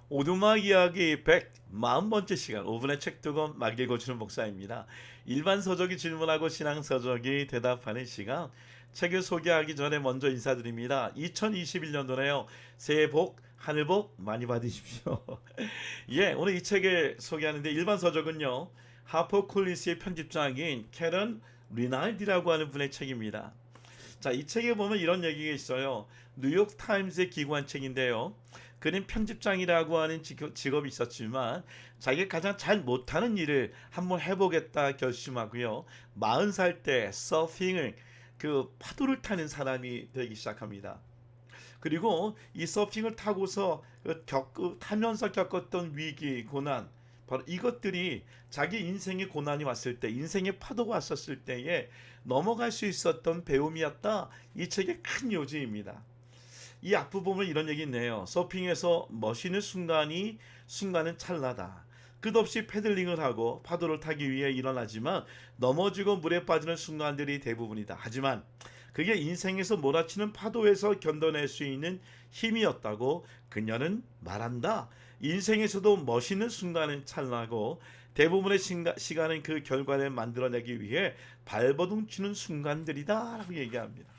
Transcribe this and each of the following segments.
오두막 이야기 140번째 시간 5분의 책 두 권 막 읽어주는 목사입니다. 일반 서적이 질문하고 신앙 서적이 대답하는 시간. 책을 소개하기 전에 먼저 인사드립니다. 2021년도네요. 새해 복 하늘 복 많이 받으십시오. 예, 오늘 이 책을 소개하는데 일반 서적은요. 하퍼 콜린스의 편집장인 캐런 리날디라고 하는 분의 책입니다. 자, 이 책에 보면 이런 얘기가 있어요. 뉴욕 타임즈의 기고한 책인데요. 그는 편집장이라고 하는 직업이 있었지만 자기가 가장 잘 못하는 일을 한번 해보겠다 결심하고요. 40살 때 서핑을 파도를 타는 사람이 되기 시작합니다. 그리고 이 서핑을 타고서 타면서 겪었던 위기, 고난, 바로 이것들이 자기 인생의 고난이 왔을 때, 인생의 파도가 왔었을 때에 넘어갈 수 있었던 배움이었다. 이 책의 큰 요지입니다. 이 앞부분을 이런 얘기 있네요. 서핑에서 멋있는 순간은 찰나다. 끝없이 패들링을 하고 파도를 타기 위해 일어나지만 넘어지고 물에 빠지는 순간들이 대부분이다. 하지만 그게 인생에서 몰아치는 파도에서 견뎌낼 수 있는 힘이었다고 그녀는 말한다. 인생에서도 멋있는 순간은 찰나고 대부분의 시간은 그 결과를 만들어내기 위해 발버둥 치는 순간들이다 라고 얘기합니다.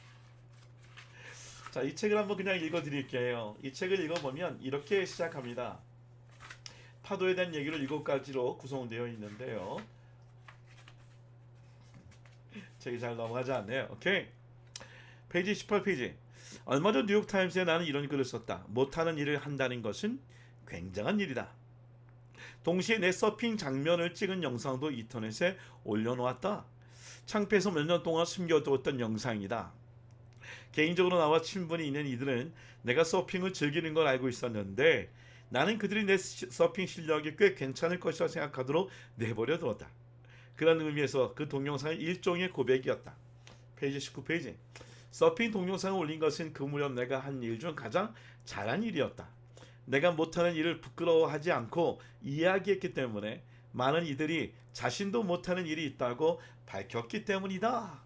자, 이 책을 한번 그냥 읽어드릴게요. 이 책을 읽어보면 이렇게 시작합니다. 파도에 대한 얘기를 7가지로 구성되어 있는데요. 책이 잘 넘어가지 않네요. 오케이. 페이지 18페이지. 얼마 전 뉴욕타임스에 나는 이런 글을 썼다. 못하는 일을 한다는 것은 굉장한 일이다. 동시에 내 서핑 장면을 찍은 영상도 인터넷에 올려놓았다. 창피해서 몇 년 동안 숨겨두었던 영상이다. 개인적으로 나와 친분이 있는 이들은 내가 서핑을 즐기는 걸 알고 있었는데 나는 그들이 내 서핑 실력이 꽤 괜찮을 것이라 생각하도록 내버려 두었다. 그런 의미에서 그 동영상은 일종의 고백이었다. 페이지 19페이지. 서핑 동영상을 올린 것은 그 무렵 내가 한 일 중 가장 잘한 일이었다. 내가 못하는 일을 부끄러워하지 않고 이야기했기 때문에 많은 이들이 자신도 못하는 일이 있다고 밝혔기 때문이다.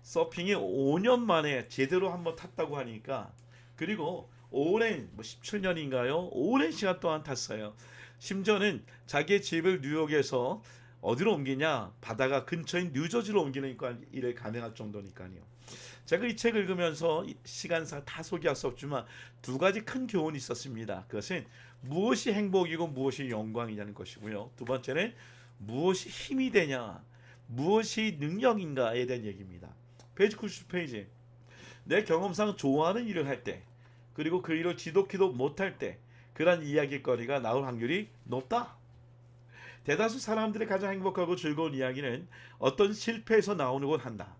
서핑이 5년 만에 제대로 한번 탔다고 하니까, 그리고 오랜 17년인가요? 오랜 시간 동안 탔어요. 심지어는 자기의 집을 뉴욕에서 어디로 옮기냐, 바다가 근처인 뉴저지로 옮기는 일을 가능할 정도니까요. 제가 이 책을 읽으면서 시간상 다 소개할 수 없지만 두 가지 큰 교훈이 있었습니다. 그것은 무엇이 행복이고 무엇이 영광이냐는 것이고요. 두 번째는 무엇이 힘이 되냐, 무엇이 능력인가에 대한 얘기입니다. 페이지 90페이지. 내 경험상 좋아하는 일을 할 때, 그리고 그 일을 지독히도 못할 때 그런 이야기거리가 나올 확률이 높다. 대다수 사람들의 가장 행복하고 즐거운 이야기는 어떤 실패에서 나오곤 한다.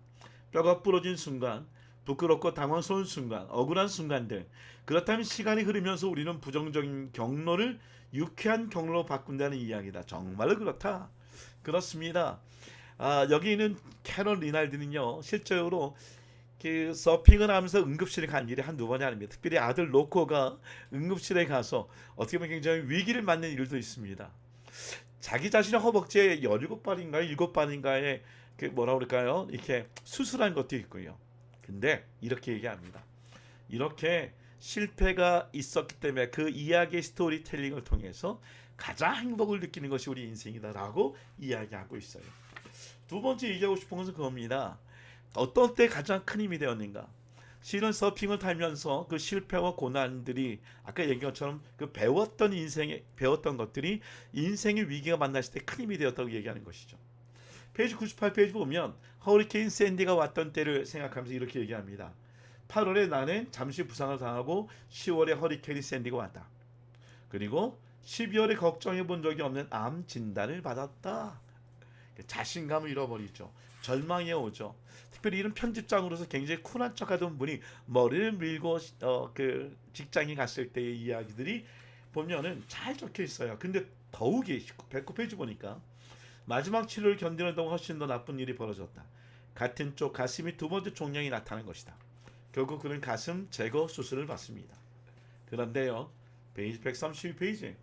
뼈가 부러진 순간, 부끄럽고 당황스러운 순간, 억울한 순간들. 그렇다면 시간이 흐르면서 우리는 부정적인 경로를 유쾌한 경로로 바꾼다는 이야기다. 정말로 그렇다. 그렇습니다. 여기 있는 캐런 리날드는요, 실제로 그 서핑을 하면서 응급실에 간 일이 한두 번이 아닙니다. 특별히 아들 로코가 응급실에 가서 어떻게 보면 굉장히 위기를 맞는 일도 있습니다. 자기 자신의 허벅지에 17발인가요? 7발인가에 뭐라 그럴까요? 이렇게 수술한 것도 있고요. 근데 이렇게 얘기합니다. 이렇게 실패가 있었기 때문에 그 이야기의 스토리텔링을 통해서 가장 행복을 느끼는 것이 우리 인생이다라고 이야기하고 있어요. 두 번째 얘기하고 싶은 것은 그겁니다. 어떤 때 가장 큰 힘이 되었는가? 실은 서핑을 타면서 그 실패와 고난들이 아까 얘기한 것처럼 그 배웠던 것들이 인생의 위기가 만났을 때 큰 힘이 되었다고 얘기하는 것이죠. 페이지 98페이지 보면 허리케인 샌디가 왔던 때를 생각하면서 이렇게 얘기합니다. 8월에 나는 잠시 부상을 당하고 10월에 허리케인 샌디가 왔다. 그리고 12월에 걱정해 본 적이 없는 암 진단을 받았다. 자신감을 잃어버리죠. 절망이 오죠. 특별히 이런 편집장으로서 굉장히 쿨한 척하던 분이 머리를 밀고 그 직장에 갔을 때의 이야기들이 보면은 잘 적혀 있어요. 근데 더욱이 109페이지 보니까 마지막 치료를 견디는 동안 훨씬 더 나쁜 일이 벌어졌다. 같은 쪽 가슴이 두 번째 종양이 나타난 것이다. 결국 그는 가슴 제거 수술을 받습니다. 그런데요, 페이지 132페이지.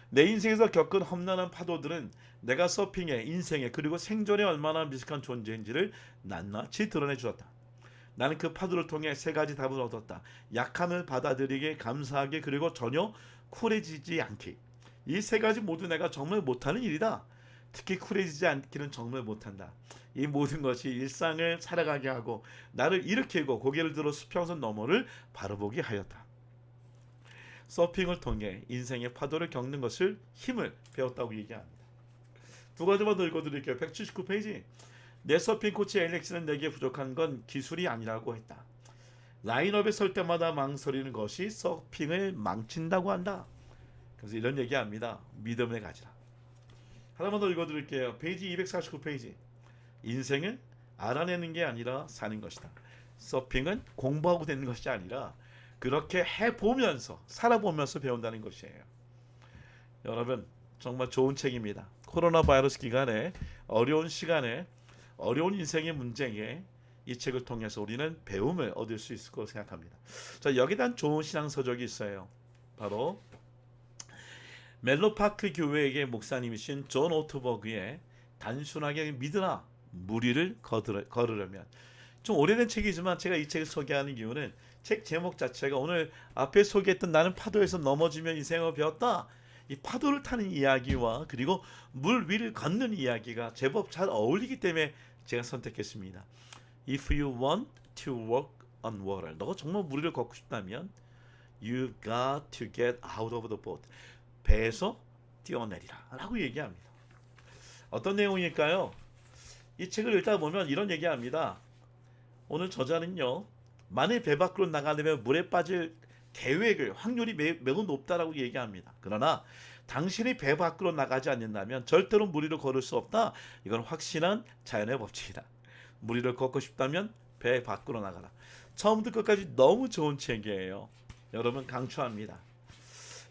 내 인생에서 겪은 험난한 파도들은 내가 서핑에, 인생에, 그리고 생존에 얼마나 미숙한 존재인지를 낱낱이 드러내 주었다. 나는 그 파도를 통해 세 가지 답을 얻었다. 약함을 받아들이게, 감사하게, 그리고 전혀 쿨해지지 않기. 이 세 가지 모두 내가 정말 못하는 일이다. 특히 쿨해지지 않기는 정말 못한다. 이 모든 것이 일상을 살아가게 하고 나를 일으키고 고개를 들어 수평선 너머를 바라보게 하였다. 서핑을 통해 인생의 파도를 겪는 것을 힘을 배웠다고 얘기합니다. 두 가지만 더 읽어드릴게요. 179페이지. 내 서핑 코치 엘렉스는 내게 부족한 건 기술이 아니라고 했다. 라인업에 설 때마다 망설이는 것이 서핑을 망친다고 한다. 그래서 이런 얘기합니다. 믿음을 가지라. 하나만 더 읽어드릴게요. 페이지 249페이지. 인생은 알아내는 게 아니라 사는 것이다. 서핑은 공부하고 되는 것이 아니라 그렇게 해보면서 살아보면서 배운다는 것이에요. 여러분 정말 좋은 책입니다. 코로나 바이러스 기간에 어려운 시간에 어려운 인생의 문제에 이 책을 통해서 우리는 배움을 얻을 수 있을 거라고 생각합니다. 자, 여기에 대한 좋은 신앙서적이 있어요. 바로 멜로파크 교회의 목사님이신 존 오트버그의 단순하게 믿으라 무리를 걸으려면, 좀 오래된 책이지만 제가 이 책을 소개하는 이유는 책 제목 자체가 오늘 앞에 소개했던 나는 파도에서 넘어지며 인생을 배웠다, 이 파도를 타는 이야기와 그리고 물 위를 걷는 이야기가 제법 잘 어울리기 때문에 제가 선택했습니다. If you want to walk on water, 너가 정말 물 위를 걷고 싶다면 You got to get out of the boat, 배에서 뛰어내리라 라고 얘기합니다. 어떤 내용일까요? 이 책을 읽다 보면 이런 얘기합니다. 오늘 저자는요, 만일 배 밖으로 나가려면 물에 빠질 계획을 확률이 매우 높다라고 얘기합니다. 그러나 당신이 배 밖으로 나가지 않는다면 절대로 물 위를 걸을 수 없다. 이건 확신한 자연의 법칙이다. 물 위를 걷고 싶다면 배 밖으로 나가라. 처음부터 끝까지 너무 좋은 책이에요. 여러분 강추합니다.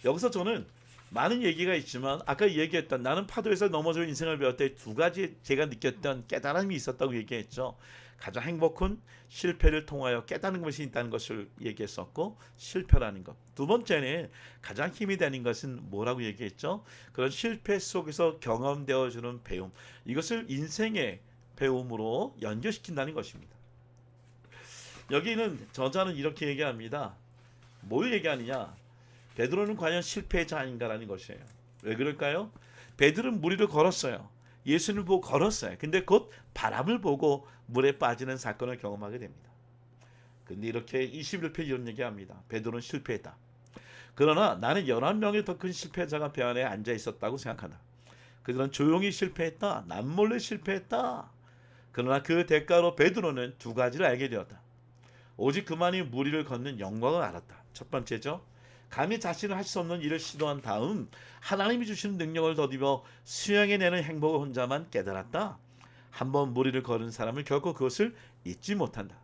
여기서 저는 많은 얘기가 있지만 아까 얘기했던 나는 파도에서 넘어져 인생을 배웠을 때 두 가지 제가 느꼈던 깨달음이 있었다고 얘기했죠. 가장 행복은 실패를 통하여 깨닫는 것이 있다는 것을 얘기했었고, 실패라는 것. 두 번째는 가장 힘이 되는 것은 뭐라고 얘기했죠? 그런 실패 속에서 경험되어주는 배움. 이것을 인생의 배움으로 연결시킨다는 것입니다. 여기는 저자는 이렇게 얘기합니다. 뭘 얘기하느냐? 베드로는 과연 실패자 아닌가라는 것이에요. 왜 그럴까요? 베드로는 물 위를 걸었어요. 예수님을 보고 걸었어요. 근데 곧 바람을 보고 물에 빠지는 사건을 경험하게 됩니다. 근데 이렇게 21페이지 이런 얘기합니다. 베드로는 실패했다. 그러나 나는 11명의 더 큰 실패자가 배 안에 앉아 있었다고 생각한다. 그들은 조용히 실패했다. 남몰래 실패했다. 그러나 그 대가로 베드로는 두 가지를 알게 되었다. 오직 그만이 물 위를 걷는 영광을 알았다. 첫 번째죠. 감히 자신은 할 수 없는 일을 시도한 다음 하나님이 주시는 능력을 더디며 수행해내는 행복을 혼자만 깨달았다. 한번 물 위를 걸은 사람은 결코 그것을 잊지 못한다.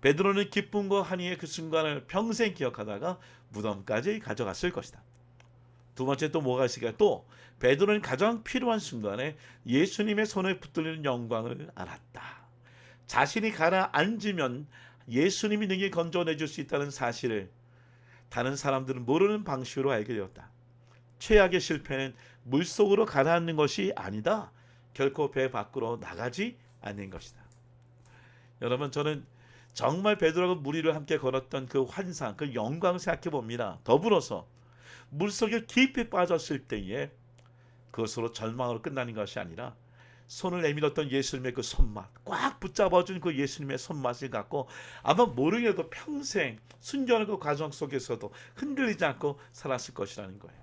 베드로는 기쁨과 한의의 그 순간을 평생 기억하다가 무덤까지 가져갔을 것이다. 두 번째 또 뭐가 있을까요? 또 베드로는 가장 필요한 순간에 예수님의 손에 붙들리는 영광을 알았다. 자신이 가라앉으면 예수님이 능히 건져내줄 수 있다는 사실을 다른 사람들은 모르는 방식으로 알게 되었다. 최악의 실패는 물속으로 가라앉는 것이 아니다. 결코 배 밖으로 나가지 않는 것이다. 여러분 저는 정말 베드로가 물 위를 함께 걸었던 그 환상, 그 영광을 생각해 봅니다. 더불어서 물속에 깊이 빠졌을 때에 그것으로 절망으로 끝나는 것이 아니라 손을 내밀었던 예수님의 그 손맛, 꽉 붙잡아준 그 예수님의 손맛을 갖고 아마 모르게도 평생 순전한 그 과정 속에서도 흔들리지 않고 살았을 것이라는 거예요.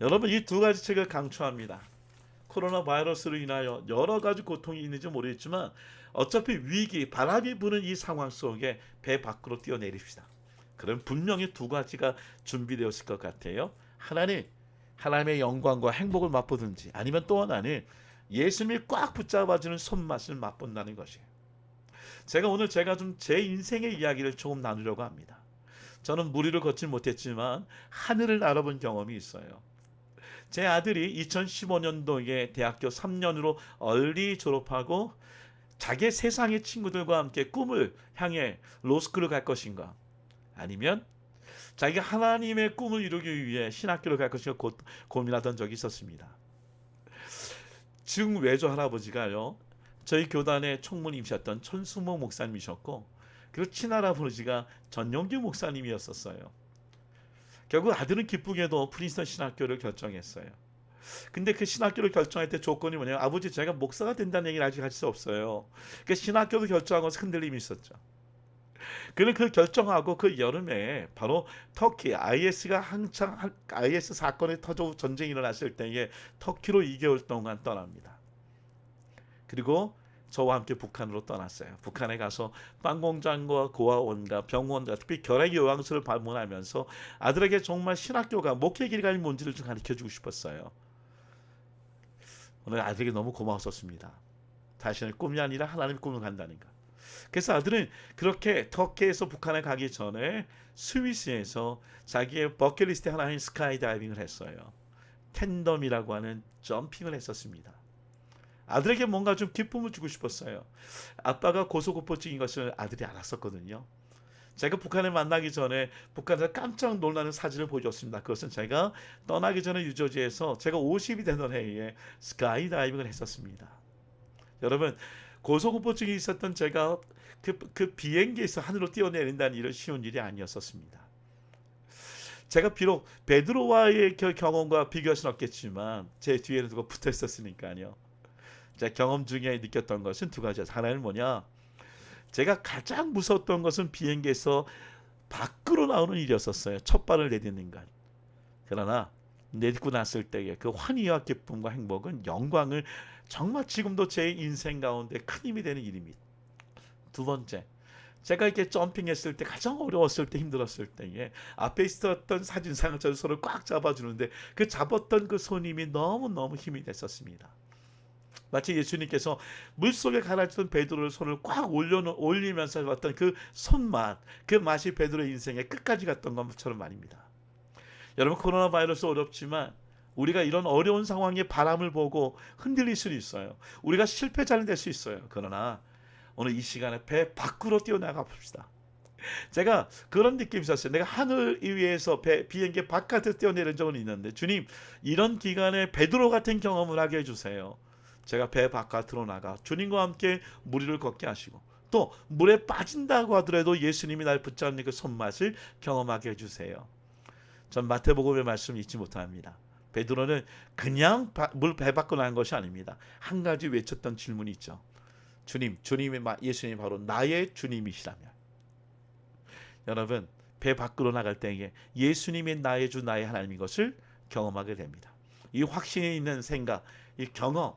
여러분 이 두 가지 책을 강추합니다. 코로나 바이러스로 인하여 여러 가지 고통이 있는지 모르겠지만 어차피 위기, 바람이 부는 이 상황 속에 배 밖으로 뛰어내립시다. 그럼 분명히 두 가지가 준비되었을 것 같아요. 하나는 하나님의 영광과 행복을 맛보든지, 아니면 또 하나는 예수님이 꽉 붙잡아주는 손맛을 맛본다는 것이에요. 제가 좀 제 인생의 이야기를 조금 나누려고 합니다. 저는 물 위를 걷지 못했지만 하늘을 알아본 경험이 있어요. 제 아들이 2015년도에 대학교 3년으로 얼리 졸업하고 자기 세상의 친구들과 함께 꿈을 향해 로스쿨을 갈 것인가, 아니면 자기가 하나님의 꿈을 이루기 위해 신학교를 갈 것인가 고민하던 적이 있었습니다. 지금 외조 할아버지가요, 저희 교단의 총무님이셨던 천수모 목사님이셨고, 그리고 친할아버지가 전용기 목사님이었었어요. 결국 아들은 기쁘게도 프린스턴 신학교를 결정했어요. 근데 그 신학교를 결정할 때 조건이 뭐냐면 아버지 제가 목사가 된다는 얘기를 아직 할 수 없어요. 그 신학교도 결정하고 흔들림이 있었죠. 그는 그 결정하고 그 여름에 바로 터키 IS가 한창 IS 사건이 터져 전쟁이 일어났을 때에 터키로 2개월 동안 떠납니다. 그리고 저와 함께 북한으로 떠났어요. 북한에 가서 빵 공장과 고아원과 병원과 특히 결핵 요양소를 방문하면서 아들에게 정말 신학교가 목회 길이가 뭔지를 좀 가르쳐주고 싶었어요. 오늘 아들에게 너무 고마웠었습니다. 자신의 꿈이 아니라 하나님의 꿈을 간다는 것. 그래서 아들은 그렇게 터키에서 북한에 가기 전에 스위스에서 자기의 버킷리스트 하나인 스카이다이빙을 했어요. 텐덤이라고 하는 점핑을 했었습니다. 아들에게 뭔가 좀 기쁨을 주고 싶었어요. 아빠가 고소공포증인 것을 아들이 알았었거든요. 제가 북한을 만나기 전에 북한에서 깜짝 놀라는 사진을 보여줬습니다. 그것은 제가 떠나기 전에 유저지에서 제가 50이 되던 해에 스카이다이빙을 했었습니다. 여러분 고소공포증이 있었던 제가 그 비행기에서 하늘로 뛰어내린다는 일은 쉬운 일이 아니었었습니다. 제가 비록 베드로와의 경험과 비교할 수는 없겠지만 제 뒤에는 누가 붙어 있었으니까요. 제 경험 중에 느꼈던 것은 두 가지였어요. 하나는 뭐냐? 제가 가장 무서웠던 것은 비행기에서 밖으로 나오는 일이었었어요. 첫 발을 내딛는 것. 그러나 내딛고 났을 때의 그 환희와 기쁨과 행복은 영광을 정말 지금도 제 인생 가운데 큰 힘이 되는 일입니다. 두 번째, 제가 이렇게 점핑했을 때 가장 어려웠을 때 힘들었을 때에 앞에 있었던 사진상을 저를 손을 꽉 잡아주는데 그 잡았던 그 손님이 너무너무 힘이 됐었습니다. 마치 예수님께서 물속에 가라앉던 베드로의 손을 꽉 올리면서 어떤 그 손맛, 그 맛이 베드로의 인생에 끝까지 갔던 것처럼 말입니다. 여러분 코로나 바이러스 어렵지만 우리가 이런 어려운 상황에 바람을 보고 흔들릴 수는 있어요. 우리가 실패자는 될 수 있어요. 그러나 오늘 이 시간에 배 밖으로 뛰어나가 봅시다. 제가 그런 느낌이 있었어요. 내가 하늘 위에서 비행기 바깥에 뛰어내린 적은 있는데 주님 이런 기간에 베드로 같은 경험을 하게 해주세요. 제가 배 바깥으로 나가 주님과 함께 물 위를 걷게 하시고 또 물에 빠진다고 하더라도 예수님이 날 붙잡는 그 손맛을 경험하게 해주세요. 전 마태복음의 말씀을 잊지 못합니다. 베드로는 그냥 배 밖으로 나간 것이 아닙니다. 한 가지 외쳤던 질문이 있죠. 주님, 예수님이 바로 나의 주님이시라면. 여러분, 배 밖으로 나갈 때에 예수님이 나의 주, 나의 하나님인 것을 경험하게 됩니다. 이 확신이 있는 생각, 이 경험,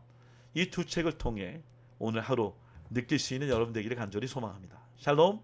이 두 책을 통해 오늘 하루 느낄 수 있는 여러분 되기를 간절히 소망합니다. 샬롬.